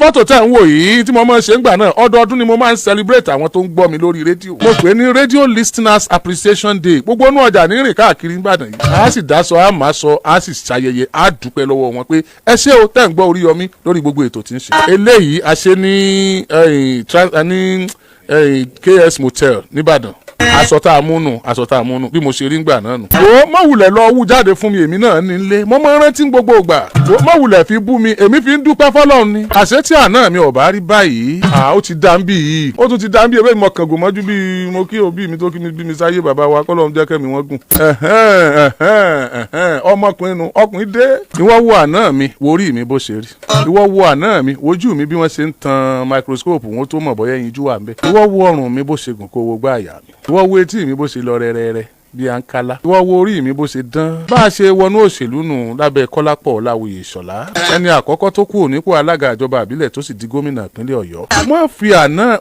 fọ́tò tẹ̀ ń wò yìí tí mo máa ń ṣe ń gbà náà ọdọọdún ni mo máa ń celebrate àwọn tó ń gbọ́ mi lórí rédíò. mo pè ní radio listeners appreciation day. gbogbo inú ọjà ní rìn káàkiri Ìbàdàn yìí. a sì dáṣọ a máa sọ a sì ṣayẹyẹ a dúpẹ́ lọ́wọ́ wọn pé ẹ ṣé o tẹ́ ń gbọ́ Oríyọmí lórí gbogbo ètò tí ń ṣe. eléyìí a ṣe ní KS Motel nìbàdàn. aṣọ tá a múnú bí mo ṣe rí ngbà náà nù. wo má wulẹ̀ lọ wú jáde fún mi èmi náà nílé mo máa ń rántí gbogbo ìgbà. wo má wulẹ̀ fi bú mi èmi fi ń dúpẹ́ fọlọ́run ni. àṣẹ tí àná mi ò bá rí báyìí. ó ti dá ń bì yìí. ó tún ti dá ń bì ebe mo kàn gùn mọ́jú bí mo kí òbí mi tó kí mi bí mi sáyé bàbá wa kọ́lọ́run jẹ́ kẹ́mi wọ́n gùn. ọmọkùnrin nu ọkùnrin dé. ìwọ wo àná mi worí mi bó ṣe rí. ìwọ wo àná mi wojú mi bí wọ́n ṣe ń tan microscope wọn tó mọ̀ bọ́yá ẹyin jú wà ń bẹ́. ìwọ wo ọrùn mi bó ṣe gùn kó wo gbá àyà mi. ìwọ wo etí mi bó ṣe lọ rẹ́rẹ́rẹ́ bí ankala. ìwọ wo orí mi bó ṣe dán. bá a ṣe wọnú òṣèlú nù lábẹ́ Kọ́lápọ̀ Ọláwuyè Ṣọlá. ẹni àkọ́kọ́ tó kúrò nípò alága ìjọba àbílẹ̀ tó sì di gómìnà ìpínlẹ̀ Ọ̀yọ́.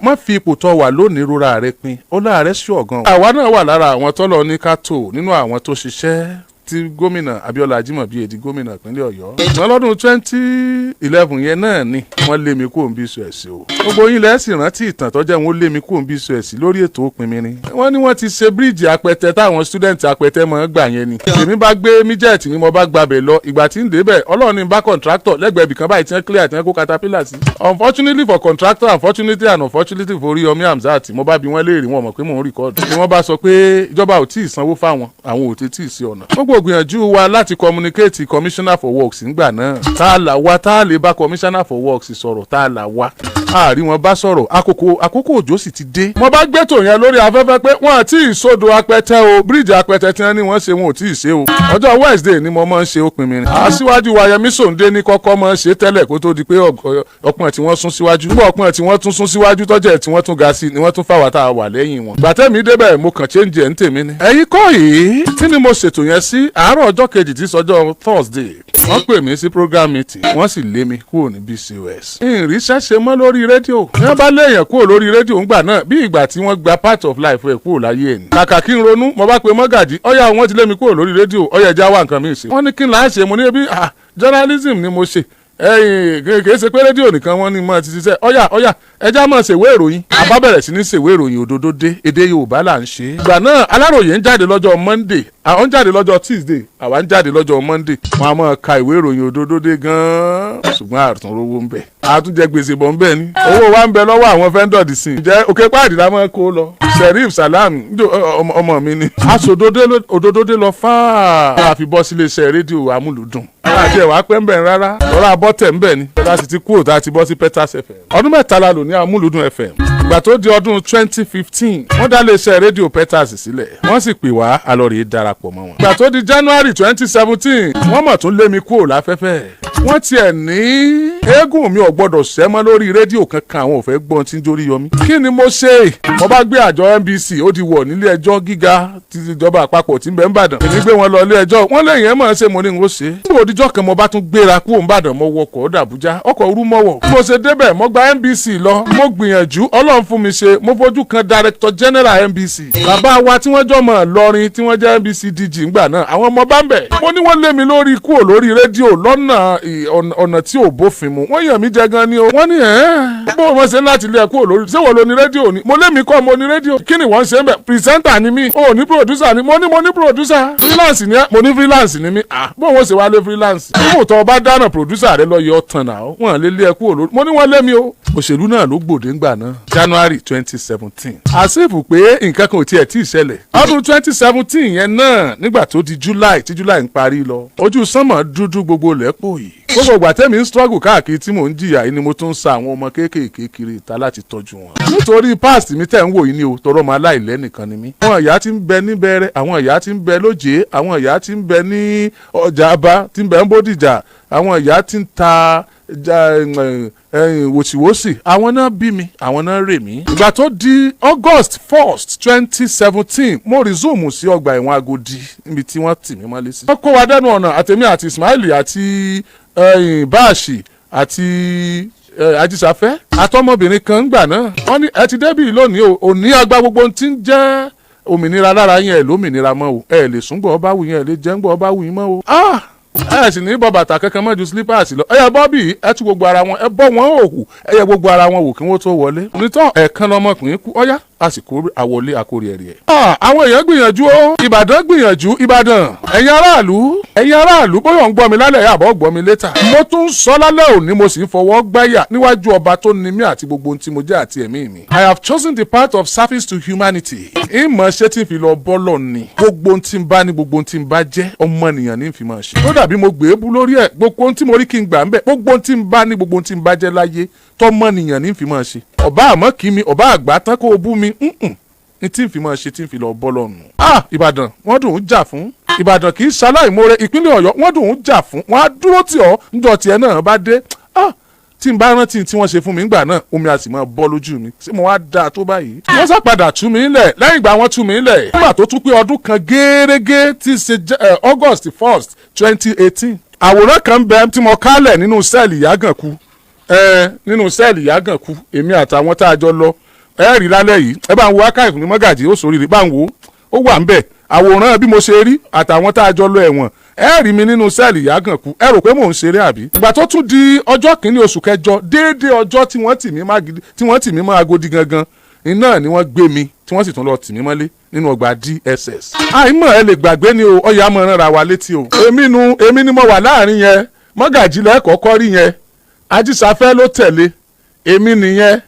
má fi ipò tó wà lónìí rora rẹ pin ó láàrẹ sí ọ̀gán. àwa náà wà lára àwọn tọ́lọ ní ká tò nínú àwọn tó ṣiṣẹ́ tí gómìnà Abíọ́lá Ajímọ̀bí èdè gómìnà ìpínlẹ̀ Ọ̀yọ́. ṣùgbọ́n lọ́dún 2011 yẹn náà ni wọ́n lé mi kúrò ń bí Suẹ̀sì o. gbogbo yín lẹ́sìn rántí ìtàn tó jẹ́ wọn lé mi kúrò ń bí Suẹ̀sì lórí ètò Òpinmirin. wọ́n ní wọ́n ti ṣe bíríìjì apẹtẹ táwọn student apẹtẹ máa ń gbà yẹn ni. èmi bá gbé míjẹ̀tì ni mo bá gbabẹ̀ lọ ìgbà tí ń débẹ̀ Ọlọ́run ní bá contractor lẹ́gbẹ̀ẹ́ ibìkan báyìí tí wọ́n clear tí wọ́n kó caterpillar sí. unfortunately for contractor unfortunately for Oriyomi Hamzat mo bá bi wọ́n léèrè wọn mọ̀ pé mò ń record. ni wọ́n bá sọ pé ìjọba ò tí ì sanwó fáwọn àwọn ò tí ì sí ọ̀nà. gbogbo gbìyànjú wa láti communicate commissioner for works ńgbà náà tá a là wá tá a lè bá commissioner for works sọ̀rọ̀ tá a là wá àárí wọn bá sọ̀rọ̀ àkókò òjò sì ti dé. mo bá gbẹ́tò yẹn lórí afẹ́fẹ́ pé wọ́n àti ìsodò apẹtẹ o bíríìjì apẹtẹ tí wọ́n ní wọ́n ṣe wọn ò tí ì ṣe o. ọjọ́ Wednesday ni mo máa ń ṣe Òpinmirin. aṣíwájú wa Yẹmí Sòǹdé ní kọ́kọ́ máa ń ṣe tẹ́lẹ̀ kó tó di pé ọpọ́n tí wọ́n sún síwájú. nígbà ọpọ́n tí wọ́n tún sún síwájú tọ́jẹ́ tí wọ́n tún ga sí ni wọ́n tún fáwọn tá a wà lẹ́yìn wọn. gbàtẹ́mi débẹ̀ mo kàn change ẹ̀ ń tèmi ni. ẹ̀yin kọ́ yìí tí ni mo ṣètò yẹn sí àárọ̀ ọjọ́ kejì tí sọjọ́ Thursday wọ́n pè mí sí program meeting wọ́n sì lé mi kúrò ní BCOS. ìrìnsẹ́ ṣe mọ́ lórí rédíò. wọ́n bá léèyàn kúrò lórí rédíò ńgbà náà bí ìgbà tí wọ́n gba part of life ẹ̀ kúrò láyé ẹ̀ ní. kàkà kí n ronú mo bá pe mọ́gàjì ọ̀yà wọ́n ti lé mi kúrò lórí rédíò ọ̀yà ẹja wà nǹkan mi ṣe. wọ́n ní kí n láà ṣe mo ní ebi journalism ni mo ṣe. kìí ṣe pé rédíò nìkan wọ́n ní mọ́ ti ṣiṣẹ́ ọ̀yà ẹja máa ṣèwé ìròyìn. a bá bẹ̀rẹ̀ sí ní ṣèwé ìròyìn òdodo dé èdè Yorùbá là ń ṣe. ìgbà náà Aláròyé ń jáde lọ́jọ́ Monday àwọn ń jáde lọ́jọ́ Tuesday àwa ń jáde lọ́jọ́ Monday. wọ́n á máa ka ìwé ìròyìn òdodo dé gan-an ṣùgbọ́n àtúnrówó ń bẹ. àtúnjẹ gbèsè bọ̀ ń bẹ ni. owó wa ń bẹ lọ́wọ́ àwọn vendor dì sí. ǹjẹ́ òkè páàdì la máa kó lọ. Sheriff Salam ọmọ mi ni. aṣòdodo lọ fáà. a fi bọ́ sílé iṣẹ́ rédíò amúlùdùn. àti ẹ̀wà pẹ́ ń bẹ̀ rárá lọ́rọ̀ abọ́tẹ̀ ń bẹ̀ ni. bẹ́ẹ̀ sì ti kúrò tá a ti bọ́ sí Peters FM. ọdún mẹ́ta la lò ní amúlùdùn FM. ìgbà tó di ọdún 2015 wọ́n dá iléeṣẹ́ rédíò Peters sílẹ̀. wọ́n sì pè wá alọ́rẹ̀ darapọ̀ mọ́ wọn. ìgbà tó di January 2017 wọ́n mọ̀ tún lé mi kúrò láfẹ́fẹ́. wọ́n tiẹ̀ ní eégún mi ò gbọ́dọ̀ sẹ́mọ́ lórí rédíò kankan àwọn ò fẹ́ gbọ́n tí ń jórí yọmí. kí ni mo ṣe? mo bá gbé àjọ NBC ó di wọ̀ nílé ẹjọ́ gíga ti ìjọba àpapọ̀ tí ń bẹ ń bàdàn. èmi gbé wọn lọ ilé ẹjọ́ wọ́n lẹ́yìn ẹ̀ mọ̀ ṣe mo ní n ó ṣe. níbo òdìjọ́ kan mo bá tún gbéra kúrò ń bàdàn mo wọkọ̀ dàbújá ọkọ̀ rúmọ̀wọ̀. mo ṣe débẹ̀ mo gba NBC lọ mo gbìyànjú Ọlọ́run fún mi ṣe mo fojú kan Director General NBC. bàbá wa tí wọ́n jọ mọ̀ lọrin tí wọ́n jẹ́ NBC DG ńgbà náà àwọn ọmọ bá ń bẹ̀. mo ní wọ́n lé mi lórí kúrò lórí rédíò lọ́nà ọ̀nà tí ò bófin mu. wọ́n yàn mí jẹ gan ni o. wọ́n ní bó wọ́n ṣe láti lé ẹ kúrò lórí ṣé wọ́n lo ní rédíò ni. mo lé mi kọ́ mo ní rédíò. kí ni wọ́n ṣe ń bẹ̀ pìrìsẹ́ńtà ni mí. o ní pòdúsà ni mo ní pòdúsà. freelance ni mo ní freelance ni mí. bó wọ́n ṣe wá lé freelance. mo tọ́ ọba dáná pòdúsà rẹ lọ yọ ọ̀tàn náà wọ́n lé ẹ kúrò lórí. mo ní wọ́n lé mi o. òṣèlú náà ló gbòde ńgbà náà January 2017. àṣìfù pé nǹkan kan ò tiẹ̀ tí ì ṣẹlẹ̀. ọdún 2017 yẹn náà nígbà tó di July tí July ń parí lọ. ojú sánmọ̀ dúdú gbogbo lẹ́pọ̀ yìí. gbogbo ìgbà tẹ́mi ń struggle káàkiri tí mò ń jìyà yìí ni mo tún ń sa àwọn ọmọ kéékèèké kiri ìta láti tọ́jú wọn. nítorí past mi tẹ̀ ń wò yìí ni o tọrọ ọmọ aláìlẹ́nìkan ni mí. àwọn ìyá tí ń bẹ ní Bẹ̀rẹ̀ àwọn ìyá tí ń bẹ lójé àwọn ìyá tí ń bẹ ní ọjà Aba tí ń bẹ ń Bódìjà àwọn ìyá tí ń ta wòsíwòsì àwọn náà bí mi àwọn náà rè mí. ìgbà tó di August 1st 2017 mo resume sí ọgbà ẹ̀wọ̀n Agodi níbi tí wọ́n tì mí mọ́lé sí. wọ́n kó wa dẹnu ọ̀nà àtẹ̀mí àti Ismaili àti Báàṣì àti Ajísafẹ́ àtọmọbìnrin kan ń gbà náà. wọ́n ní ẹ ti débì lónìí o òní àgbà gbogbo ohun tí ń jẹ́ òmìnira lára yẹn ẹ̀ lómìnira mọ́ o ẹ̀ lè sùn gbọ́ ọba wù yẹn ẹ̀ lè jẹ́ ń gbọ́ ọba wù yín mọ́ o. ẹ sì ní bọ́ bàtà kankan mọ́ ju slippers lọ ẹ yẹ bọ́bì ẹ tú gbogbo ara wọn ẹ bọ́ wọn òhù ẹ yẹ gbogbo ara wọn wò kí wọ́n tó wọlé. onítàn ẹ̀ẹ̀kan lọmọkùnrin kú ọ̀yá àsìkò àwọlé àkórè ẹ̀rí ẹ̀. àwọn èèyàn gbìyànjú o Ìbàdàn gbìyànjú Ìbàdàn ẹ̀yin aráàlú bóyá ń gbọ́ mi lálẹ́ àbọ̀ gbọ́ mi létà. mo tún sọ lálẹ́ òní mo sì ń fọwọ́ gbáyà níwájú ọba tó ní mí àti gbogbo ohun tí mo jẹ́ àti ẹ̀mí mi. I have chosen the path of service to humanity. ìmọ̀ ṣé tí n fi lọ bọ́lọ̀ ni gbogbo ohun tí n bá ní gbogbo ohun tí n bá jẹ́ ọmọnìyàn ní fi máa ṣe. ó dàbí mo gbé ebú lórí ẹ̀ gbogbo ohun tí mo rí kí n gbà ń bẹ̀ gbogbo ohun tí n bá ní gbogbo ohun tí n bá jẹ́ láyé tọmọnìyàn ní fi máa ṣe. ọba àmọ́ kí mi ọba àgbà tán kó o bú mi ní tí n fi máa ṣe tí n fi lọ bọ́lọ̀ nù. Ìbàdàn wọ́n dùn ún jà fún Ìbàdàn kì í ṣaláìmoore ìpínlẹ̀ Ọ̀yọ́ wọ́n dùn ún jà fún wọ́n á dúró tì ọ́ níjọ́ tiẹ̀ náà bá dé tí n bá rántí tí wọ́n ṣe fún mi ńgbà náà omi a sì máa bọ́ lójú mi ṣé mo wá dáa tó báyìí. wọ́n sàpadà tú mi lẹ̀ lẹ́yìn ìgbà wọ́n tú mi lẹ̀ nígbà tó tún pé ọdún kan gẹ́rẹ́gẹ́ tí ṣe August 1st 2018. àwòrán kan bẹ tí mo kálẹ̀ nínú sẹ́ẹ̀lì Yágànkú èmi àtàwọn tá a jọ lọ ẹ rí lálẹ́ yìí ẹ bá ń wo archive ní Mọ́gàjì ó sórí rí bá ń wo ó wà ń bẹ̀ àwòrán bí mo ṣe rí àtàwọn tá a jọ lọ ẹ̀wọ̀n ẹ rí mi nínú sẹ́ẹ̀lì Yágànkú ẹ rò pé mò ń ṣeré àbí. ìgbà tó tún di ọjọ́ kìíní oṣù kẹjọ déédéé ọjọ́ tí wọ́n tì mí mọ́ Agodi gangan iná ni wọ́n gbé mi tí wọ́n sì tún lọ tì mí mọ́lé nínú ọgbà DSS. àìmọ̀ ẹ lè gbàgbé ni o ọ̀yà mọ̀ rán ra wa létí o. èmi ni mo wà láàrin yẹn Mọ́gàjì lẹ́kọ̀ọ́kọ́ rí yẹn Ajísafẹ́ ló tẹ̀lé èmi nìyẹn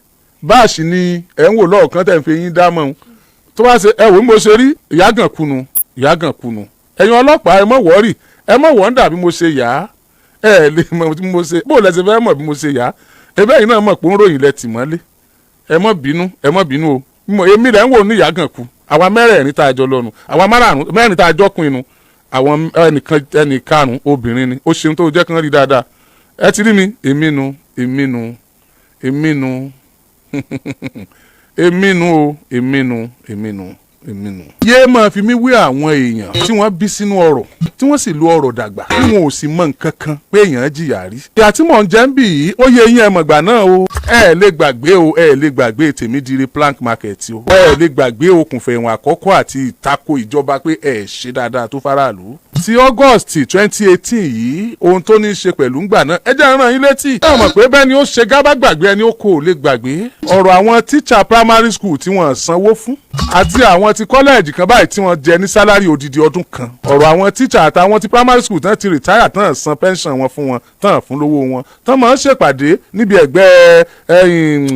báàṣì ni ẹ̀ ń wò lọ́ọ̀kan tẹ̀ ń fi yín dá mọ́ tó bá ṣe ẹ wò mo ṣe rí Yágànkú ẹ̀yin ọlọ́pàá ẹ mọ̀ wọ́ọ̀rì ẹ mọ̀ wọ́ndà bí mo ṣe yà á ẹ lè mọ̀ bí mo ṣe bó lẹ́sẹ̀ fẹ́ mọ̀ bí mo ṣe yà á ẹbẹ́ yìí náà mọ̀ pé ń ròyìn lẹ tì mọ́lé ẹ mọ̀ bínú o èmi rẹ̀ ń wò ní Yágànkú àwa mẹ́rẹ̀ẹ̀rin tá a jọ lọ́nu àwa mẹ́rin tá a jọ kún inú àwọn ẹnìkarùn obìnrin ni ó ṣeun tó jẹ́ kán rí dáadáa ẹ ti rí mi èmi nu yéé máa fi mí wé àwọn èèyàn tí wọ́n bí sínú ọ̀rọ̀ tí wọ́n sì lu ọ̀rọ̀ dàgbà tí wọn ò sì mọ nǹkan kan pé èèyàn jìyà rí. ìyá tí mò ń jẹ́ ń bì yìí ó yẹ yín ẹ̀mọ̀gbà náà o ẹ lè gbàgbé Tèmídire plank market o ẹ lè gbàgbé okùnfẹ̀ ẹ̀wọ̀n àkọ́kọ́ àti ìtako ìjọba pé ẹ ṣe dáadáa tó faraàlú. ti August 2018 yìí ohun tó ní í ṣe pẹ̀lú ńgbà náà ẹ jẹ́ rán yín létí. ẹ mọ̀ pé bẹ́ẹ̀ ni ó ṣe gábà gbàgbé ẹni ó kò lè gbàgbé. ọ̀rọ̀ àwọn teacher primary school tí wọ́n sanwó fún àti àwọn ti kọ́lẹ́ẹ̀jì kan báyìí tí wọ́n jẹ ní sálárì odidi ọdún kan. ọ̀rọ̀ àwọn teacher àtàwọn ti primary school tán ti retire tán san pension wọn fún wọn tán fún lówó wọn tán máa ń ṣèpàdé níbi ẹgbẹ́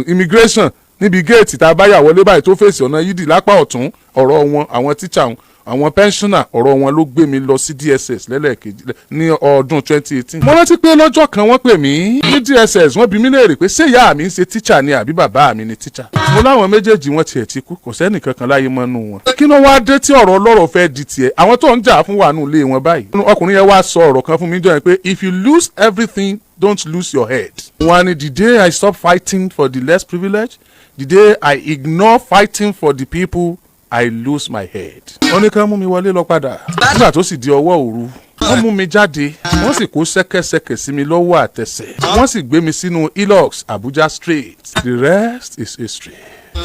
immigration níbi géètì tá a bá yà wọlé báyìí tó fèsì ọ̀nà yídì lápá ọ̀tún ọ̀rọ̀ wọn àwọn teacher àwọn pensioner ọ̀rọ̀ wọn ló gbé mi lọ sí DSS lẹ́lẹ́kejì ní ọdún 2018. mo rántí pé lọ́jọ́ kan wọ́n pè mí ní DSS wọ́n bi mí léèrè pé ṣé ìyá mi ń ṣe teacher ni àbí bàbá mi ni teacher. mo láwọn méjèèjì wọn tiẹ̀ ti kú kò sẹ́nì kankan láyé mọ́nú wọn. kí ló wá dé tí ọ̀rọ̀ ọlọ́rọ̀ fẹ́ di tiẹ̀ àwọn tó ń jà fún wa nù lé wọn báyìí. ọkùnrin yẹn wá sọ ọ̀rọ̀ kan fún mi jọ yẹn pé if you lose everything don't lose your head. wọ́n ní the day I stop fighting for the less privileged the day I ignore fighting for the people I lose my head. wọ́n ní ká mú mi wọlé lọ padà nígbà tó sì di ọwọ́ òru wọ́n mú mi jáde wọ́n sì kó ṣẹ́kẹ́ṣẹkẹ̀ sí mi lọ́wọ́ àtẹsẹ̀ wọ́n sì gbé mi sínú Hilux Abuja straight the rest is history.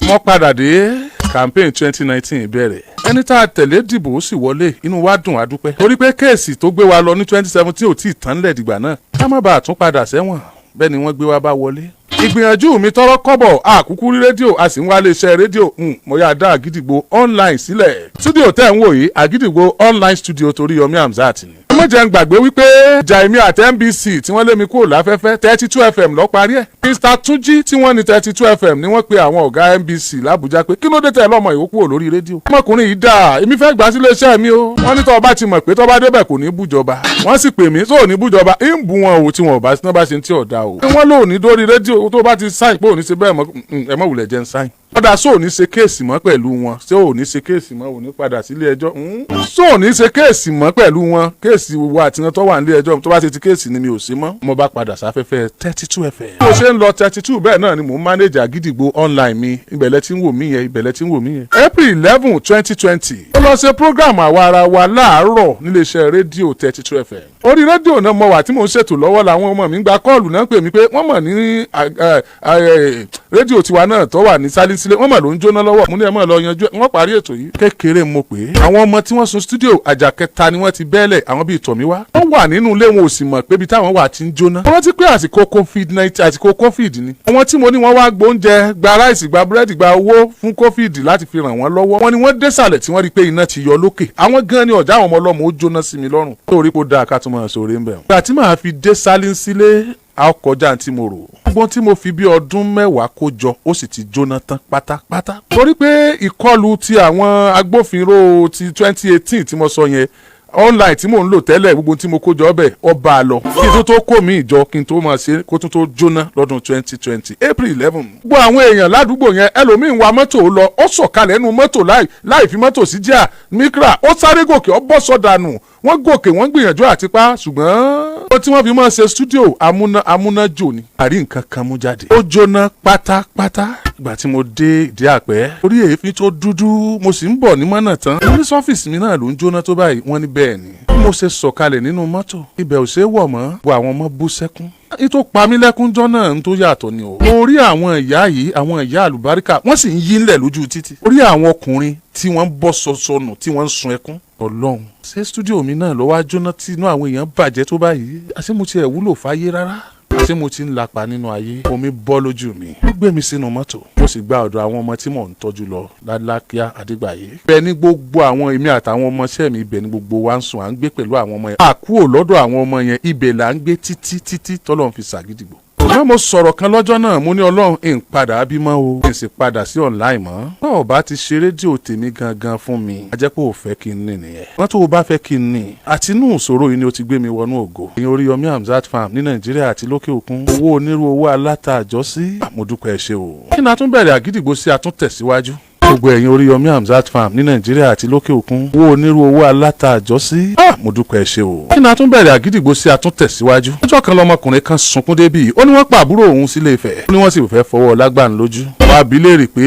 mo padà dé campaign 2019 bẹ̀rẹ̀ ẹni tá a tẹ̀lé dìbò ó sì wọlé inú wa dùn á dúpẹ́ torí pé kéèsì tó gbé wa lọ ní 2017 ò tí ì tán lẹ̀ dìgbà náà ká má bàa tún padà sẹ́wọ̀n bẹ́ẹ̀ ni wọ́n gbé wa bá wọlé. ìgbìyànjú mi tọrọ kọ́bọ̀ àkúkú rí rédíò a sì ń wá iléeṣẹ́ rédíò mo yà dá Àgídìgbò online sílẹ̀. studio tẹ́ ń wò yìí Àgídìgbò online studio Oriyomi Hamzat ni. mo jẹ́ ń gbàgbé wípé ìjà èmi àti NBC tí wọ́n lé mi kúrò láfẹ́fẹ́ 32 FM ló parí ẹ̀. Mr Túnjí tí wọ́n ní 32 FM ni wọ́n pe àwọn ọ̀gá NBC l'Àbújá pé kí ló dé tẹ̀ lọ́mọ ìwó kúrò lórí rédíò. ọmọkùnrin yìí dáa èmi fẹ́ gbà sí iléeṣẹ́ mi o. wọ́n ní tọ́ bá ti mọ̀ pé tọ́ bá débẹ̀ kò ní bújọba. wọ́n sì pè mí tó ní bújọba ń bu wọn o tí wọn ò bá sí náà bá ṣe ń tí ọ̀dà o. wọ́n lò ní dórí rédíò tó bá ti sáìn pé òní ṣe bẹ́ẹ̀ mọ́ ẹ mọ́ wulẹ̀ jẹ́ ń sáìn. ọ̀dà sóò ní ṣe kéèsì mọ́ pẹ̀lú wọn ṣé ò ní ṣe kéèsì mọ́ ò ní padà sílé ẹjọ́ sóò ní ṣe kéèsì mọ́ pẹ̀lú wọn kéèsì wo àtiná tó wà nílé ẹjọ́ tó bá ṣe ti kéèsì ni mi ò sí mọ́ mo bá padà sáfẹ́fẹ́ 32 FM. mo ṣe ń lọ 32 bẹ́ẹ̀ náà ni mò ń manage Àgídìgbò online mi ìbẹ̀lẹ̀ tí ń wò mí yẹn April 11 2020 ó lọ ṣe program àwa ara wa láàárọ̀ níléeṣẹ́ rédíò 32 FM. orí rédíò náà mo wà tí mò ń ṣètò lọ́wọ́ làwọn ọmọ mi ń gba kọ́ọ̀lù náà pè mí pé wọ́n mọ̀ ní rédíò tiwa náà tó wà ní Sálínsílé wọ́n mà ló ń jóná lọ́wọ́ mo ní ẹ máa lọ yanjú ẹ̀ wọ́n parí ètò yìí kékeré mo pè é àwọn ọmọ tí wọ́n sun studio àjàkẹta ni wọ́n ti bẹ́ẹ̀lẹ̀ àwọn bíi tọ̀míwá wọ́n wà nínú ilé wọn ò sì mọ̀ pé ibi táwọn wà ti ń jóná wọ́n ti pé àsìkò COVID-19 àsìkò COVID ni àwọn tí mo ní wọ́n wá gbóúnjẹ gba ráìsì gba búrẹ́dì gba owó fún COVID láti fi ràn wọ́n lọ́wọ́ wọ́n ni wọ́n désàlẹ̀ tí wọ́n rí pé iná ti yọ lókè àwọn gan ni ọ̀já àwọn ọmọ ọlọ́mọ ó jóná sí mi lọ́rùn torí kó dáa ká tún máa sọ̀rọ̀ ń bẹ̀. ìgbà tí màá fi dé Sálínsílé a kọjá tí mo rò gbogbo tí mo fi bí ọdún 10 kó jọ ó sì ti jóná tán pátápátá. torí pé ìkọlù ti àwọn agbófinró ti 2018 tí mo sọ yẹn online tí mò ń lò tẹ́lẹ̀ gbogbo tí mo kó jọ bẹ̀ ọba lọ kí n tó kó mi ìjọ kí n tó máa ṣe kó tó jóná lọ́dún 2020 April 11. gbogbo àwọn èèyàn ládùúgbò yẹn ẹlòmíín wa mọ́tò lọ ó sọ̀kalẹ̀ nínú mọ́tò láì fi mọ́tò sí jíà mikra ó sáré gòkè ó bọ́ sọ́dànù wọ́n gòkè wọ́n gbìyànjú àti pa ṣùgbọ́n ó tí wọ́n fi máa ṣe studio amúnájò ni àrí nǹkan kan mú jáde ó jóná pátápátá. ìgbà tí mo dé ìdí àpẹ́ orí èéfín tó dúdú mo sì ń bọ̀ ní mọ́nà tán ní sọ́fíìsì mi náà ló ń jóná tó báyìí wọ́n ní bẹ́ẹ̀ ni mo ṣe sọ̀kalẹ̀ nínú mọ́tò ibẹ̀ ò ṣe é wọ̀ mọ́ bo àwọn ọmọ bú sẹ́kún ètò pamílẹ́kúnjọ́ náà ń tó yàtọ̀ ni o. mo rí àwọn ìyá yìí àwọn ìyá àlùbáríkà wọ́n sì ń yí ńlẹ̀ lójú títì. orí àwọn ọkùnrin tí wọ́n ń bọ́ sọ̀sọ̀nù tí wọ́n ń sun ẹkún. Ọlọ́run ṣé stúdíò mi náà ló wá jóná tí inú àwọn èèyàn bàjẹ́ tó báyìí àṣé mo ti ẹ̀ wúlò fáyé rárá àṣé mo ti ń lapa nínú ayé omi bọ́ lójú mi ó gbé mi sínú mọ́tò mo sì gba ọ̀dọ̀ àwọn ọmọ tí mò ń tọ́jú lọ lálákíá Adégbàyé. ibẹ̀ ni gbogbo àwọn èmi àtàwọn ọmọọṣẹ́ mi ibẹ̀ ni gbogbo wa ń sùn à ń gbé pẹ̀lú àwọn ọmọ yẹn. àkúò lọ́dọ̀ àwọn ọmọ yẹn ibẹ̀ là ń gbé títí tọ́lọ́run fi ṣàgídìgbò. ṣùgbọ́n mo sọ̀rọ̀ kan lọ́jọ́ náà mo ní Ọlọ́run ń padà bímọ o ń sì padà sí online mọ́. tó o bá ti ṣe rédíò tèmi gangan fún mi a jẹ́ pé o fẹ́ kí n ní nìyẹn. wọ́n tó o bá fẹ́ kí n ní àti inú ìṣòro yìí ni o ti gbé mi wọnú ògo. ìyẹn Oriyomi Hamzat farm ní Nàìjíríà àti lókè òkun owó onírú owó alátàjọ́sí àmójúpẹ́ ṣe o. kí ni a tún bẹ̀rẹ̀ àgídìgbò sí a tún tẹ̀síwájú. gbogbo ẹ̀yin Oriyomi Hamzat farm ní Nàìjíríà àti lókè òkun owó onírú owó alátàjọ́sí mo dúpẹ́ ṣe o. kí ni a tún bẹ̀rẹ̀ àgídìgbò sí a tún tẹ̀síwájú. ọjọ́ kan lọmọkùnrin kan sunkún débì ó ní wọ́n pa àbúrò òun sílé Ifẹ̀ ó ní wọ́n sì fẹ́ fọwọ́ lágbàn lójú. wàá bi léèrè pé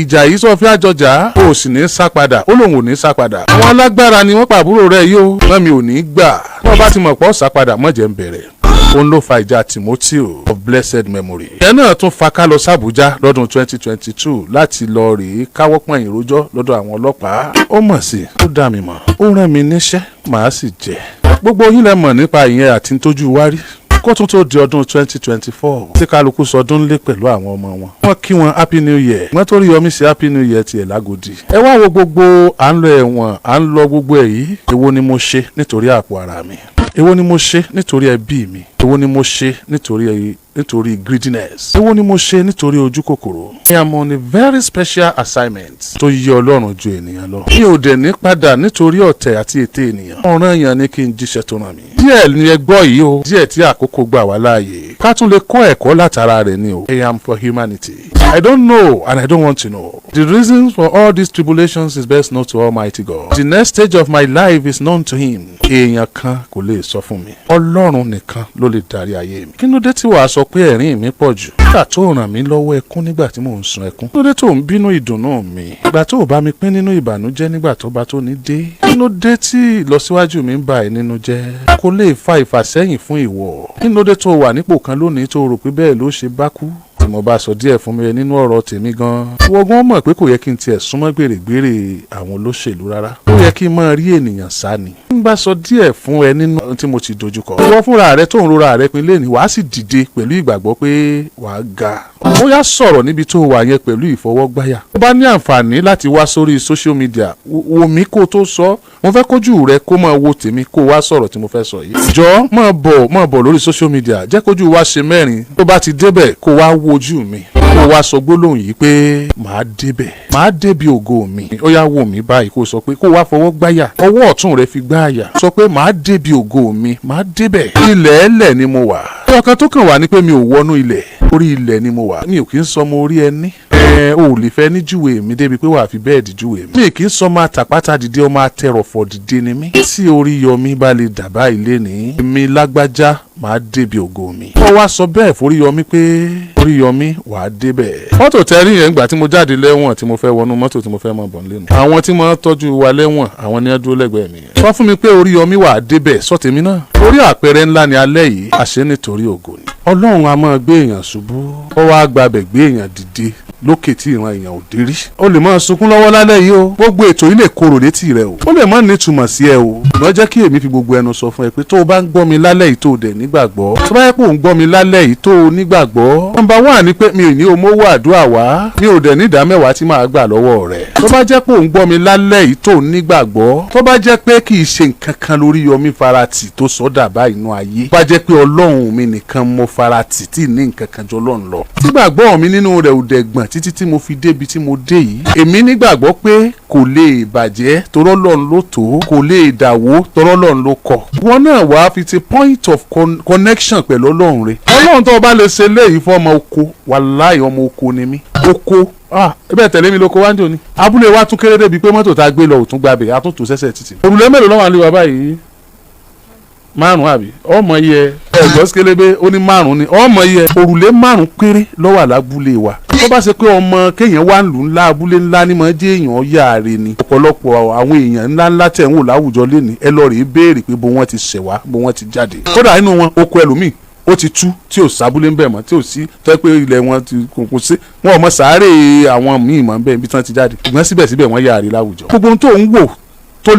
ìjà yìí sọ fí àjọjà ó sì ní sá padà ó lóun ò ní sá padà. àwọn alágbára ni wọ́n pa àbúrò rẹ̀ yìí ó mọ́ mi ò ní gbà. wọ́n bá ti mọ̀ pọ̀ sá padà mọ̀jẹ̀ ń bẹ̀rẹ̀ òun ló fa ìjà Timothy of blessed memory. ìyẹn náà tún fa ká lọ sàbújá lọ́dún 2022 láti lọ rèé káwọ́ pọ̀nyìn rojọ́ lọ́dọ̀ àwọn ọlọ́pàá. ó mọ̀ sí ó dá mi mọ̀ ó rán mi níṣẹ́ màá sì jẹ́. gbogbo yín lẹ mọ̀ nípa ìyẹn àti tójú wárí kó tún tó di ọdún 2024 tí kálukú sọdún lé pẹ̀lú àwọn ọmọ wọn. wọ́n kí wọn happy new year wọ́n tó rí Yọmí sí happy new year tiẹ̀ lágòdì. ẹ wá wo gbogbo à ń lọ ẹ̀wọ̀n à ń lọ gbogbo èyí èwo ni mo ṣe nítorí àpò ara mi èwo ni mo ṣe nítorí ẹbí mi èwo ni mo ṣe nítorí greediness èwo ni mo ṣe nítorí ojú kòkòrò. I am on a very special assignment tó yí Ọlọ́run ju ènìyàn lọ. mi ò dẹ̀ ní padà nítorí ọ̀tẹ̀ àti ète ènìyàn. ọ̀ràn èèyàn ni kí n jíṣẹ́ tó ràn mí. díẹ̀ ni ẹ gbọ́ yìí o díẹ̀ tí àkókò gbà wá láàyè ká tún lè kọ́ ẹ̀kọ́ látara rẹ̀ ni o. I am for humanity. I don't know and I don't want to know. The reasons for all these tribulations is best known to Almighty God. The next stage of my life is known to him. èèyàn kan kò lè sọ fún mi. Ọlọ́run nìkan ló lè darí ayé mi. kí ló dé tí wàá sọ pé ẹ̀rín mi pọ̀ jù? nígbà tó ràn mí lọ́wọ́ ẹkún nígbà tí mò ń sun ẹkún. kí ló dé tó ń bínú ìdùnnú mi? ìgbà tó bá mi pín nínú ìbànújẹ́ nígbà tó bá tó ní dé. kí ló dé tí ìlọsíwájú mi ń bà ẹ́ nínú jẹ́? kò lè fa ìfàsẹ́yìn fún ìwọ. kí ló dé tó wà nípò kan lónìí tó rò pé bẹ́ẹ̀ ló ṣe bá kú? tí mo bá sọ díẹ̀ fún mi nínú ọ̀rọ̀ tèmi gan-an. wọ́gbọ́n mọ̀ pé kò yẹ kí n tiẹ̀ súnmọ́ gbèrègbèrè àwọn olóṣèlú rárá. ó yẹ kí n máa rí ènìyàn sá ni. n bá sọ díẹ̀ fún ẹ nínú ohun tí mo ti dojúkọ. ìwọ fúnra rẹ tó ń rora rẹ pin lẹ́ni wàá sì dìde pẹ̀lú ìgbàgbọ́ pé wàá ga. ó yá sọ̀rọ̀ níbi tó wà yẹn pẹ̀lú ìfọwọ́gbáyà. ó bá ní àǹfààní láti wá sórí social media wò mí kó tó sọ. mo fẹ́ kójú rẹ kó máa wo tèmi kó wá sọ̀rọ̀ tí mo fẹ́ sọ yìí. jọ máa bọ̀ lórí social media jẹ́ kójú wa ṣe mẹ́rin. tó bá ti débẹ̀ kó wá wojú mi kó wá sọ gbólóhùn yìí pé màá débẹ̀ màá débi ògo mi. ó yá wò mí báyìí kó sọ pé kó wá fọwọ́ gbáyà ọwọ́ ọ̀tún rẹ fi gbáyà sọ pé màá débi ògo mi màá débẹ̀. ilẹ̀ ẹlẹ̀ ni mo wà. ọkàn tó kàn wá ní pé mi ò wọnú ilẹ̀ orí ilẹ̀ ni mo wà. mi ò kí ń sọmọ orí ẹni. o lè fẹ́ ní júwe mi débi pé wàá fi bẹ́ẹ̀dì júwe mi. mi kì í sọ máa tàpátá dìde ọmọ atẹrọ̀fọ̀ dìde ni mí. tí Oriyomi bá lè dàbá ilé ní. èmi lágbájá màá débi ògo mi. wọ́n wá sọ bẹ́ẹ̀ f'Oríyọmí pé Oríyọmí wàá débẹ̀. mọ́tò tẹ́rí yẹn gbà tí mo jáde lẹ́wọ̀n tí mo fẹ́ wọnú mọ́tò tí mo fẹ́ mọ̀ bọ̀ nílé. àwọn tí mo tọ́jú wa lẹ́wọ̀n àwọn ni wọ́n dúró lẹ́gbẹ̀ẹ́ mi. sọ fún mi pé Oríyọmí wàá débẹ̀ sọ tèmi náà. orí àpẹẹrẹ ńlá ni alẹ́ yìí àṣẹ nítorí ògo ni. Ọlọ́run a máa gbé èèyàn ṣubú ó wá gbabẹ̀ gbé èèyàn dìde lókè tí ìran èèyàn ò dé rí. ó lè máa sunkún lọ́wọ́ lálẹ́ yìí o. gbogbo ètò yìí lè korò létí rẹ o. ó lè má nítumọ̀ sí ẹ o. ìgbọ́n jẹ́ kí èmi fi gbogbo ẹnu sọ fún ẹ pé tó o bá ń gbọ́ mi lálẹ́ yìí tó o dẹ̀ nígbàgbọ́. tó bá yẹ pé ò ń gbọ́ mi lálẹ́ yìí tó o nígbàgbọ́. nọ́mbà 1 ni pé mi ò ní omówó àdúrà wá. mi ò dẹ̀ ní ìdámẹ́wàá tí màá gbà lọ́wọ́ rẹ̀. tó bá jẹ́ pé ò ń gbọ́ mi lálẹ́ yìí tó o nígbàgbọ́. tó bá jẹ́ pé kì í ṣe nǹkan kan Oríyọmí farati tó sọ́dà bá inú ayé. tó bá jẹ́ pé Ọlọ́run mi nìkan mo farati tí ní nǹkan kan jọ Ọlọ́run lọ. tí gbàgbọ́ mi nínú rẹ̀ ò dẹ̀ gbọ̀n títí tí mo fi débi tí mo dé yìí. èmi nígbàgbọ́ pé kò lè bàjẹ́ torọ́ Ọlọ́run ló tó, kò lè dàwó torọ́ Ọlọ́run ló kọ̀. wọn náà wàá fi ti point of connection pẹ̀lú Ọlọ́run rẹ̀. Ọlọ́run tó bá lè ṣe léyìí fún ọmọ oko, wàláhì ọmọ oko ni mí. oko ẹbẹ̀ tẹ̀lé mi lóko wáńdò ni. abúlé wa tún kéré débi pé mọ́tò tá a gbé lọ òtún gbàbẹ̀ a tún tò sẹ́sẹ̀ títì. òrùlé mélòó lọ́wọ́ àlè wa báyìí? 5 àbí ọmọ yẹ ẹgbọ́n sikélébé ó ní 5 ni ọmọ yẹ òrùlé 5 péré lọ́wọ́ àlábúlé wa. tó bá ṣe pé ọmọ kéèyàn wà ń lù ńlá abúlé ńlá ni mọ̀ jẹ́ èèyàn yáre ni. ọ̀pọ̀lọpọ̀ àwọn èèyàn ńláńlá tẹ̀ ń wò láwùjọ lénìí ẹ lọ rèé béèrè pé bó wọ́n ti ṣẹ̀ wá bó wọ́n ti jáde. kódà nínú wọn oko ẹlòmíì ó ti tú tí ò sábúlé ń bẹ̀ mọ́ tí ò sí tó yẹ pé ilẹ̀ wọn ti kò sí wọn ò mọ sàárè àwọn míì mọ́ bẹ́ẹ̀ bí tí wọ́n ti jáde. ṣùgbọ́n síbẹ̀síbẹ̀ wọ́n yáre láwùjọ. gbogbo ohun tó ń wò tó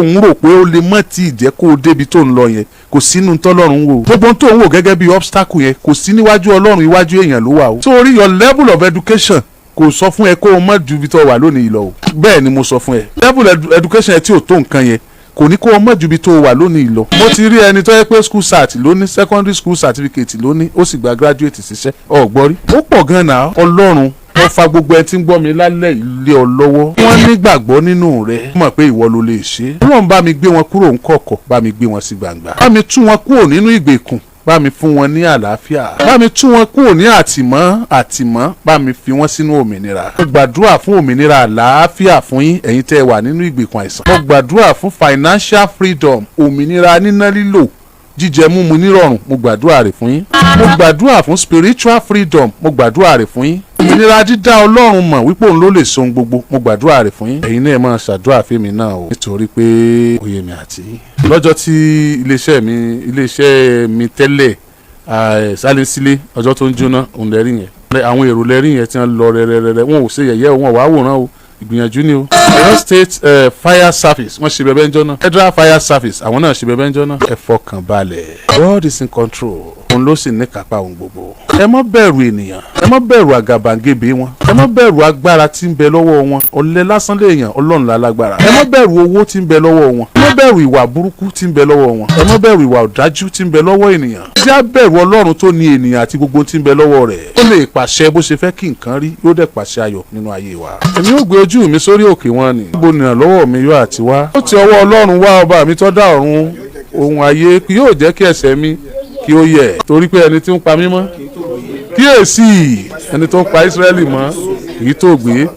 ń rò pé ó lè mọ́ tí ìjẹ́ kó o débi tó ń lọ yẹn kò sínú tọ́lọ́run wò. gbogbo ohun tó ń wò gẹ́gẹ́ bí obstacle yẹn kò sí níwájú Ọlọ́run iwájú èèyàn ló wà o. sórí your level of education kò sọ fún ẹ kó o mọ̀ ju ibi tó wà lónìí lọ o. bẹ́ẹ̀ ni mo sọ fún ẹ level education ẹ tí ò tó nǹkan yẹn kò ní kó o mọ̀ ju ibi tó wà lónìí lọ. mo ti rí ẹni tó yẹ pé school cert lóní secondary school certificate lóní ó sì gba graduate ṣiṣẹ́ ọ̀gbọ́rí. ó pọ̀ gan-an Ọlọ́run wọ́n fa gbogbo ẹ tí ń gbọ́ mi lálẹ́ ilé ọ lọ́wọ́. wọ́n nígbàgbọ́ nínú rẹ̀. wọ́n mọ̀ pé ìwọ ló lè ṣe. Ọlọ́run bá mi gbé wọn kúrò ńkọ̀kọ̀ bá mi gbé wọn sí gbangba. bá mi tú wọn kúrò nínú ìgbèkùn bá mi fún wọn ní àlàáfíà. bá mi tú wọn kúrò ní àtìmọ́ bá mi fi wọn sínú òmìnira. mo gbàdúrà fún òmìnira àlàáfíà fún yín ẹ̀yin tẹ́ ẹ wà nínú ìgbèkùn àìsàn. mo gbàdúrà fún financial freedom òmìnira níná lílò jíjẹ múmu nírọ̀rùn mo gbàdúrà rẹ̀ fún yín. mo gbàdúrà fún spiritual freedom mo gbàdúrà rẹ̀ fún yín. ìnira dídá Ọlọ́run mọ̀ wípé òun ló lè so ohun gbogbo mo gbàdúrà rẹ̀ fún yín. ẹ̀yin náà máa ṣàdúrà fẹ́mi náà o nítorí pé oyè mi àti lọ́jọ́ tí iléeṣẹ́ mi tẹ́lẹ̀ sálẹ́sílẹ̀ ọjọ́ tó ń jóná òun lẹ́rí yẹn àwọn èrò lẹ́rí yẹn tí wọ́n lọ rẹ́rẹ́rẹ́ wọn ò ṣe yẹ̀yẹ́ wọn wàá wòran o ìgbìyànjú ni o. Ọ̀yọ́ state fire service wọ́n ṣe bẹ́ẹ̀ bẹ́ẹ̀ jọ́nà federal fire service àwọn náà ṣe bẹ́ẹ̀ bẹ́ẹ̀ jọ́nà. ẹ fọkàn balẹ̀ God is in control òun ló sì ní kápá ohun gbogbo. ẹ má bẹ̀rù ènìyàn ẹ má bẹ̀rù àgàbàgebè wọn ẹ má bẹ̀rù agbára tí ń bẹ lọ́wọ́ wọn ọ̀lẹ lásán léèyàn Ọlọ́run lálágbára. ẹ má bẹ̀rù owó tí ń bẹ lọ́wọ́ wọn ẹ má bẹ̀rù ìwà burúkú tí ń bẹ lọ́wọ́ wọn ẹ má bẹ̀rù ìwà ọ̀dájú tí ń bẹ lọ́wọ́ ènìyàn. ẹ já bẹ̀rù Ọlọ́run tó ní ènìyàn àti gbogbo tí ń bẹ lọ́wọ́ rẹ̀. ó lè pàṣẹ bó ṣe fẹ́ kí nǹkan rí yóò dẹ̀ pàṣẹ ayọ̀ nínú ayé wa. èmi ò gbé ojú mi sórí òkè wọn ni. níbo ni ìrànlọ́wọ́ mi yóò àti wá. ó ti ọwọ́ Ọlọ́run wá ọba mi tó dá ọ̀run ohun ayé yóò jẹ́ kí ẹsẹ̀ mi kí ó yẹ̀ torí pé ẹni tí ń pa mí mọ́ kíyèsí ẹni tó ń pa Ísírẹ́lì mọ́ kì í tó gbé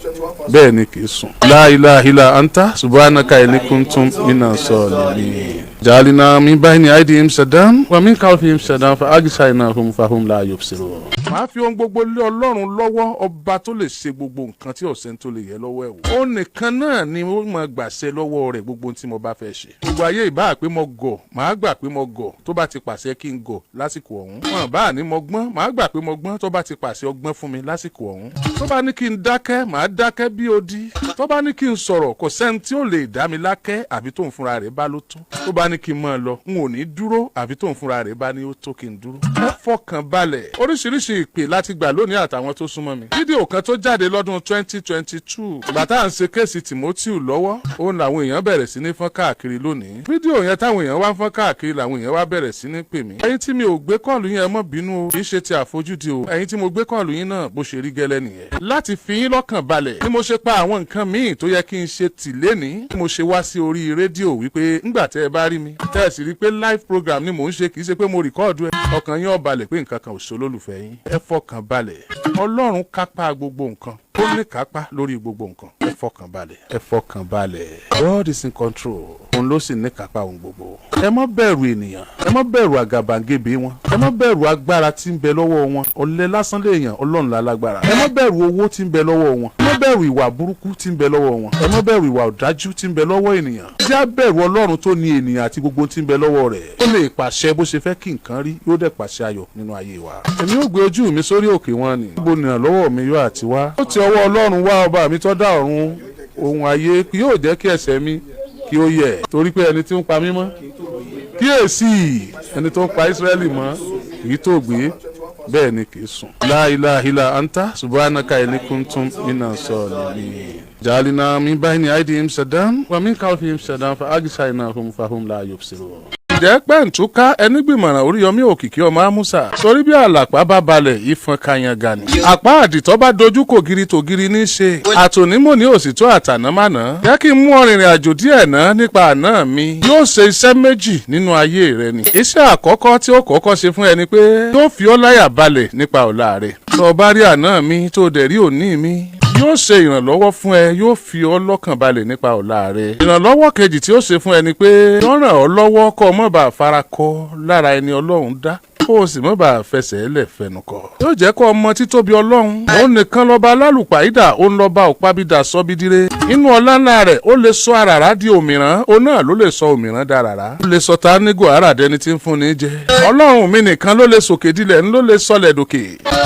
bẹ́ẹ̀ ni kì í sùn. La ilaha illa anta subhanaka inni kuntu minas zalimin. Ja'alna min bayni aydihim saddan wa min khalfihim saddan fa aghshaynahum fahum la yubsirun. màá fi ohun gbogbo lé Ọlọ́run lọ́wọ́ ọba tó lè ṣe gbogbo nǹkan tí ọ̀sẹ̀ tó lè yẹ lọ́wọ́ ẹ̀ wò. ó nìkan náà ni ó máa gbàṣẹ lọ́wọ́ rẹ̀ gbogbo tí mo bá fẹ́ ṣe. gbogbo ayé ìbá pé mo gọ̀ màá gbà pé mo gọ̀ tó bá ti pàṣẹ kí n gọ̀ lásìkò ọ̀hún. wọn bá ní mo gbọ́n màá gbà pé mo gbọ́n tó bá ti pàṣẹ ọgbọ́n fún mi lásìkò ọ̀hún. tó bá ní kí n dákẹ́ màá dákẹ́ bí odi. tó bá ní kí n sọ̀rọ̀ kò sẹ́ni tí ó lè dá mi lákẹ́ àbí tóun fúnra rẹ̀ bá ló tó. tó bá ní kí n máa lọ n ò ní dúró àbí tóun fúnra rẹ̀ bá ní ó tó kí n dúró. ẹ fọkàn balẹ̀ oríṣiríṣi ìpè láti gbà lónìí àtàwọn tó súnmọ́ mi. fídíò kan tó jáde lọ́dún 2022 ìgbà tá à ń ṣe kéèsì Timothy lọ́wọ́ òun làwọn èèyàn bẹ̀rẹ̀ sí ní fọ́n káàkiri lónìí. fídíò yẹn táwọn èèyàn wá ń fọ́n káàkiri làwọn èèyàn wá bẹ̀rẹ̀ sí ní pè mí. ẹ̀yin tí mi ò gbé kọ́ọ̀lù yín ẹ má bínú o kì í ṣe ti àfojúdi o. ẹ̀yin tí mo gbé kọ́ọ̀lù yín náà bó ṣe rí gẹ́lẹ́ nìyẹn. láti fi yín lọ́kàn balẹ̀ ni mo ṣe pa àwọn nǹkan míì tó yẹ kí n ṣe tì lénìí. mo ṣe wá sí orí rédíò wípé ńgbà tẹ́ ẹ bá rí mi tẹ́ ẹ sì rí pé live program ni mò ń ṣe kì í ṣe pé mo rìkọ́ọ̀dù ẹ. ọkàn yín ó balẹ̀ pé nǹkan kan ò ṣe olólùfẹ́ yín. ẹ fọkàn balẹ̀ Ọlọ́run kápá gbogbo nǹkan ó ní kápá lórí gbogbo nǹkan. ẹ fọkàn balẹ̀ ẹ fọkàn balẹ̀ God is in control. òun ló sì ní kápá ohun gbogbo. ẹ má bẹ̀rù ènìyàn, ẹ má bẹ̀rù àgàbàǹgebè wọn, ẹ má bẹ̀rù agbára tí ń bẹ lọ́wọ́ wọn. ọ̀lẹ lásán lèèyàn, Ọlọ́run la lágbára. ẹ má bẹ̀rù owó tí ń bẹ lọ́wọ́ wọn, ẹ má bẹ̀rù ìwà burúkú tí ń bẹ lọ́wọ́ wọn, ẹ má bẹ̀rù ìwà ọ̀dájú tí ń bẹ lọ́wọ́ ènìyàn. tí a bẹ̀rù Ọlọ́run tó ní ènìyàn àti gbogbo tí ń bẹ lọ́wọ́ rẹ̀. ó lè pàṣẹ bó ṣe fẹ́ kí nǹkan rí, yóò dẹ̀ pàṣẹ ayọ̀ nínú ayé wa. èmi ò gbé ojú mi sórí òkè wọn ni. níbo ni ìrànlọ́wọ́ mi yóò àti wá? ó ti ọwọ́ Ọlọ́run wá, ọba mi tó dá ọ̀run ohun ayé, kì yóò jẹ́ kí ẹsẹ̀ mi kí ó yẹ̀, torí pé ẹni tí ń pa mí mọ́ kíyèsí, ẹni tó ń pa Ísírẹ́lì mọ́ kì í tó gbé, bẹ́ẹ̀ ni kì í sùn. La ilaha illa anta subhanaka inni kuntu minas zalimin. Ja'alna min bayni aydihim saddan wa min khalfihim saddan fa aghshaynahum fahum la yubsirun. Ǹjẹ́ pẹ́ǹtúká ẹni gbìmọ̀ràn Oríyọmí òkìkí ọmọ Ámúsà torí bí àlàpà bá balẹ̀ ìfọn kanyanga ni. àpá àdìtọ́ bá dojú kògiri tògiri ní í ṣe. àtònímọ̀ ní òsìtọ́ àtànámàná. jẹ́ kí n mú ọ̀rìnrìn àjò díẹ̀ náà nípa àná mi. yóò ṣe iṣẹ́ méjì nínú ayé rẹ ni. iṣẹ́ àkọ́kọ́ tí ó kọ́kọ́ ṣe fún ẹni pé yóò fi ọ́ láyà balẹ̀ nípa ọ̀la rẹ̀. tó o bá rí àná mi tó o dẹ̀ rí òní mi yóò ṣe ìrànlọ́wọ́ fún ẹ, yóò fi ọ́ lọ́kàn balẹ̀ nípa ọ̀la rẹ. ìrànlọ́wọ́ kejì tí ó ṣe fún ẹ ni pé yóò ràn ọ́ lọ́wọ́ kó o má bàa farakọ lára ẹni Ọlọ́run dá, kó o sì má bàa fẹsẹ̀ lẹ̀ fẹnu kọ. yóò jẹ́ kó o mọ títóbi Ọlọ́run. òun nìkan lọ́ba alálùpàídà, òun lọ́ba òpábídà sọ́bídíré. inú ọlá ńlá rẹ̀ ó lè sọ àràrá di òmìrán, òun náà ló lè sọ òmìrán dàràrá. ó lè sọ ta nígò àrà dẹni tí ń fúnni jẹ. Ọlọ́run mi nìkan ló lè sòkè dilẹ̀, ló lè sọlẹ̀ dòkè.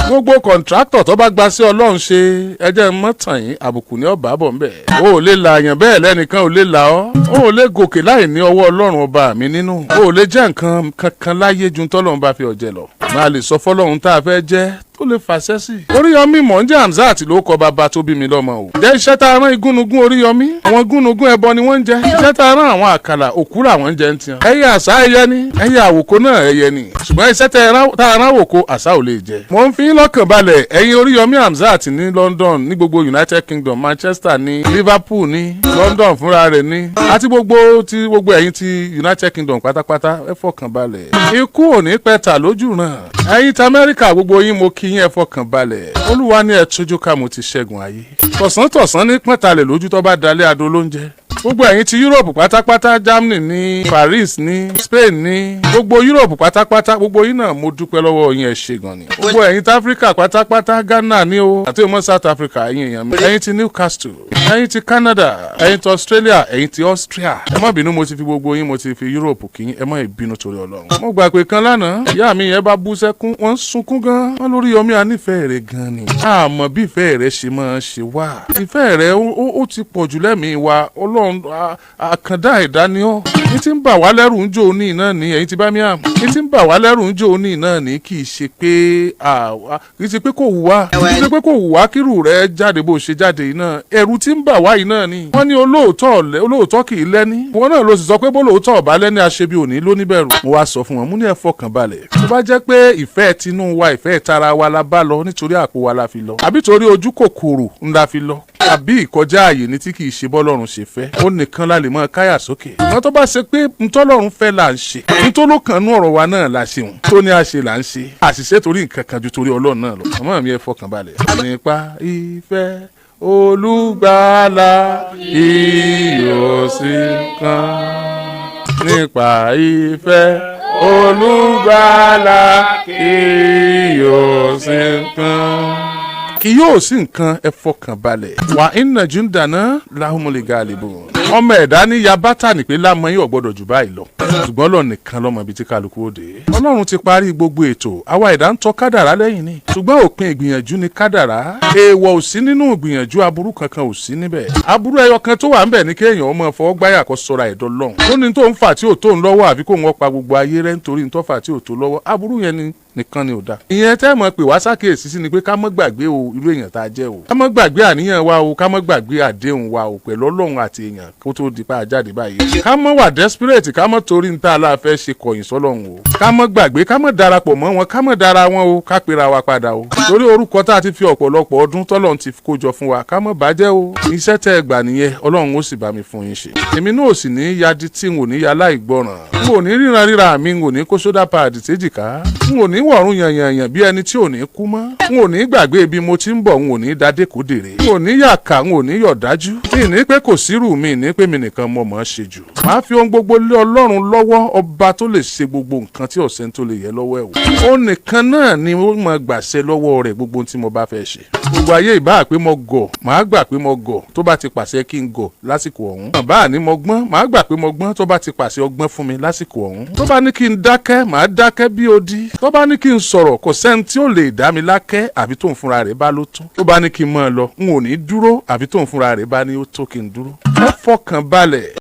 gbogbo kọ̀ǹtráktọ̀ tó bá gba sí Ọlọ́run ṣe ẹjẹ́ mọ́tàn yín àbùkù ní ọ̀bà bọ̀ ńbẹ̀. o ò lè la àyàn bẹ́ẹ̀ lẹ́nìkan ò lè la ọ́. o ò lè gòkè láì ní ọwọ́ Ọlọ́run ọba mi nínú. o ò lè jẹ́ nǹkan kankan láyé ju tọ́lọ́run bá fi ọ̀jẹ̀ lọ. máa lè sọ fọ́lọ́run tá a fẹ́ jẹ́ tó lè fàṣẹ sí. Oríyọmí mọ̀ ń jẹ́ Hamzat ló kọ bàbá tó bí mi lọ́mọ o. jẹ́ iṣẹ́ tá a rán igúnnugún Oríyọmí. àwọn gúnnugún ẹbọ ni wọ́n ń jẹ. iṣẹ́ tá a rán àwọn àkàlà òkú làwọn ń jẹ ń tiẹ̀. ẹyẹ àṣà ẹyẹ ni, ẹyẹ àwòkó náà ẹyẹ ni. ṣùgbọ́n iṣẹ́ tá a rán àwòkó àṣà ò lè jẹ. mo ń fi lọ́kàn balẹ̀ ẹ̀yin Oríyọmí Hamzat ní London, ní gbogbo United Kingdom, Manchester ní Liverpool ní London fúnra rẹ̀ ní àti gbogbo ẹ̀yin ti United Kingdom pátápátá ẹ fọkàn balẹ̀. ikú ò ní pẹ́ ta lójú náà. ẹ̀yin ti Amẹ́ríkà gbogbo yín mo kí yín ẹ fọkàn balẹ̀. Olúwa ní ẹ tójú ká mo ti ṣẹ́gun ayé. tọ̀sán ní pọ́ntàlẹ̀ lójú tó bá dalẹ̀ adó lóúnjẹ. gbogbo ẹ̀yin ti Europe pátápátá, Germany ní Paris ní Spain ní gbogbo Europe pátápátá, gbogbo yín náà mo dúpẹ́ lọ́wọ́ yín ẹ ṣé gan ni. gbogbo ẹ̀yin ti Africa pátápátá, Ghana ní o àti ọmọ South Africa ẹ̀yin èèyàn mi. ẹ̀yin ti Newcastle, ẹ̀yin ti Canada, ẹ̀yin ti Australia, ẹ̀yin ti Austria. ẹ má bínú mo ti fi gbogbo yín mo ti fi Europe kí yín, ẹ má bínú torí Ọlọ́run. mo gbà pé kan lánàá ìyá mi yẹn bá bú sẹ́kún, wọ́n ń sunkún gan. wọ́n Lóríyọmí anífẹ́ rẹ̀ gan ni. àmọ́ bí ìfẹ́ rẹ̀ ṣe máa ṣe wá. ìfẹ́ rẹ̀ ó ti pọ̀ jù lẹ́mìí wa. Ọlọ́run àkàndá ẹ̀dá ni ọ́. ní ti ń bà wá lẹ́rù ń jò ní iná ní ẹ̀yin ti bá mi àmì. ní ti ń bà wá lẹ́rù ń jò ní iná ní kì í ṣe pé kò wù wá. kì í ṣe pé kò wù wá kírù rẹ̀ jáde bó ṣe jáde iná. ẹ̀rù ti ń bà wá iná ni. wọ́n ní olóòótọ́ kì í lẹ́ni. wọn náà ló sì sọ pé bó lóòótọ́ ọ̀bá lẹ́ni aṣebi òní ló níbẹ̀rù. mo wá sọ fún wọn, mo ní ẹ fọkàn balẹ̀. tó bá jẹ́ pé ìfẹ́ tinú wa ìfẹ́ tara wa la bá lọ nítorí àpò wa la fi lọ. àbí torí ojú kòkòrò ńlá fi lọ. àbí ìkọjá ààyè ni tí kì í ṣe bọ́lọ́run ṣe fẹ́. ó nìkan la lè mọ káyà sókè. wọ́n tó bá ṣe pé ntọ́lọ́run fẹ́ là ń ṣe. ntọ́lọ́kànnú ọ̀rọ̀ wa náà la ṣe wọn. tó ní a ṣe là ń ṣe. àṣìṣe torí nǹkan kan ju torí Ọlọ́run náà lọ. ọmọ mi ẹ fọkàn balẹ̀. nípa ìfẹ́ Olùgbàlà ìyòsí kan. nípa ìfẹ́ Olùgbàlà ìyòsí kan. kì yóò sí nǹkan ẹ fọkàn balẹ̀. wà inna jundana lahumul galibun. ọmọ ẹ̀dá ní ya bátà ní pé lámọ́ yín ò gbọ́dọ̀ jù báyìí lọ. ṣùgbọ́n Ọlọ́run nìkan lọ́mọ ibi tí kálukú ó dé. Ọlọ́run ti parí gbogbo ètò, àwa ẹ̀dá ń tọ́ kádàrá lẹ́yìn ni. ṣùgbọ́n òpin ìgbìyànjú ni kádàrá. èèwọ̀ ò sí nínú ìgbìyànjú, aburú kankan ò sí níbẹ̀. aburú ẹyọ kan tó wà ńbẹ̀ ni kéèyàn ọmọ fọwọ́ gbáyà kó sọra ẹ̀dọ́ lọ́hùn. ó ní tó ń fà tí ò tó ń lọ́wọ́ àfi kó ń pa gbogbo ayé rẹ̀ nítorí tó fà tí ò tó lọ́wọ́. aburú yẹn ni nìkan ni ò da. ìyẹn tẹ́ mọ̀ pé wá sákèésí sí ni pé ká mọ́ gbàgbé o irú èèyàn tá a jẹ́ o. ká mọ́ gbàgbé àníyàn wa o, ká mọ́ gbàgbé àdéhùn wa o pẹ̀lú Ọlọ́run àti èèyàn kó tó di pa àjáde báyìí. ká mọ́ wà desperate, ká mọ́ torí níta aláàfẹ́ ṣe kọ̀yìn sọ́lọ́run o. ká mọ́ gbàgbé, ká mọ́ darapọ̀ mọ́ wọn, ká mọ́ dara wọn o, ká pera wa padà o. torí orúkọ tá a ti fi ọ̀pọ̀lọpọ̀ ọdún tọ́lọ́run ti kó jọ fún wa, ká mọ́ bàjẹ́ o. iṣẹ́ tẹ́ ẹ gbà nìyẹn, Ọlọ́run ó sì bá mi fún yín ṣe. èmi náà ò sì ní yadi tí n ò ní ya láìgbọràn. n ò ní ríran ríra mi, n ò ní kó sódà páàdì séjìká. n ò ní wọ̀run yànyànyàn bí ẹni tí ò ní kú mọ́. n ò ní gbàgbé ibi mo ti ń bọ̀, n ò ní dadé kó dèrè. n ò ní yàkà, n ò ní yọ̀dájú. ní pé kò sírù mi, ní pé mi nìkan mo mọ̀ ọ́ ṣe jù. màá fi ohun gbogbo lé Ọlọ́run lọ́wọ́, ọba tó lè ṣe gbogbo nǹkan tí ọ̀sẹ̀ tó lè yẹ lọ́wọ́ ẹ̀ wò. ó nìkan náà ni ó mọ̀ gbàṣẹ lọ́wọ́ rẹ̀ gbogbo tí mo bá fẹ́ ṣe. gbogbo ayé ìbá pé mo gọ̀, màá gbà pé mo gọ̀ tó bá ti pàṣẹ kí n gọ̀ lásìkò ọ̀hún. bàbá ní mo gbọ́n, màá gbà pé mo gbọ́n tó bá ti pàṣẹ ọgbọ́n fún mi lásìkò ọ̀hún. tó bá ní kí n dákẹ́, màá dákẹ́ bí odi. tó bá ní kí n sọ̀rọ̀, kò sẹ́ni tí ó lè dá mi lákẹ́ àbí tóun fúnra rẹ̀ bá ló tó. tó bá ní kí n máa lọ, n ò ní dúró àbí tóun fúnra rẹ̀ bá ní ó tó kí n dúró. ẹ fọkàn balẹ̀.